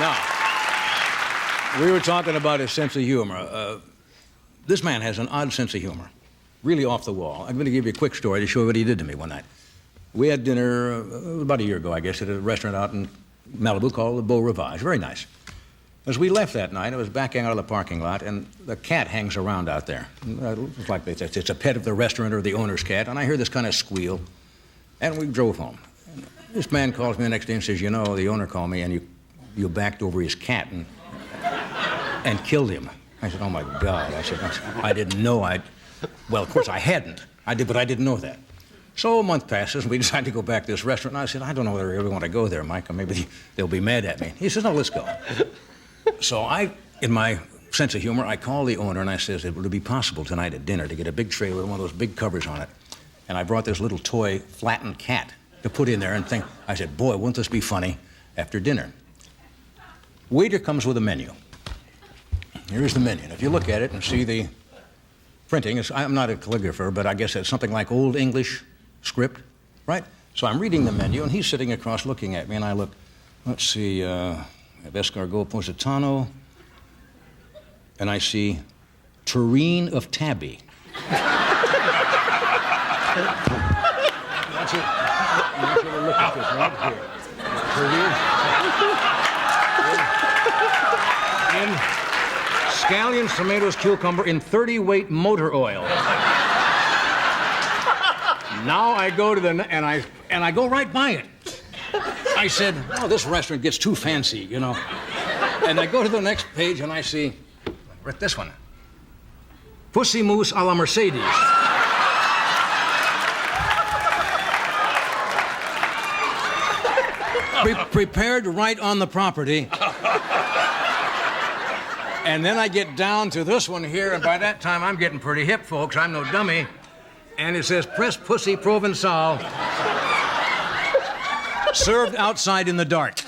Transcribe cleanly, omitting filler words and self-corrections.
Now, we were talking about his sense of humor. This man has an odd sense of humor, really off the wall. I'm going to give you a quick story to show you what he did to me one night. We had dinner about a year ago, I guess, at a restaurant out in Malibu called the Beau Rivage. Very nice. As we left that night, I was backing out of the parking lot, and the cat hangs around out there. It's like it's a pet of the restaurant or the owner's cat, and I hear this kind of squeal, and we drove home. And this man calls me the next day and says, you know, the owner called me, and you backed over his cat and killed him. I said, oh, my God. I said, I didn't know Well, of course, I hadn't. I did, but I didn't know that. So a month passes, and we decide to go back to this restaurant, and I said, I don't know whether I really want to go there, Mike, or maybe they'll be mad at me. He says, no, let's go. So in my sense of humor, I called the owner, and I says, would it be possible tonight at dinner to get a big tray with one of those big covers on it? And I brought this little toy flattened cat to put in there and think, I said, boy, won't this be funny after dinner? Waiter comes with a menu. Here's the menu. And if you look at it and see the printing, I'm not a calligrapher, but I guess it's something like Old English script, right? So I'm reading the menu, and he's sitting across looking at me, and I look, let's see, escargot positano, and I see tureen of tabby. That's it. That's what we're looking at this right here. And scallions, tomatoes, cucumber in 30-weight motor oil. Now I go to and I go right by it. I said, oh, this restaurant gets too fancy, you know. And I go to the next page and I see, this one. Pussy Mousse a la Mercedes. Prepared right on the property. And then I get down to this one here, and by that time I'm getting pretty hip, folks. I'm no dummy. And it says, pressed pussy Provençal, served outside in the dark.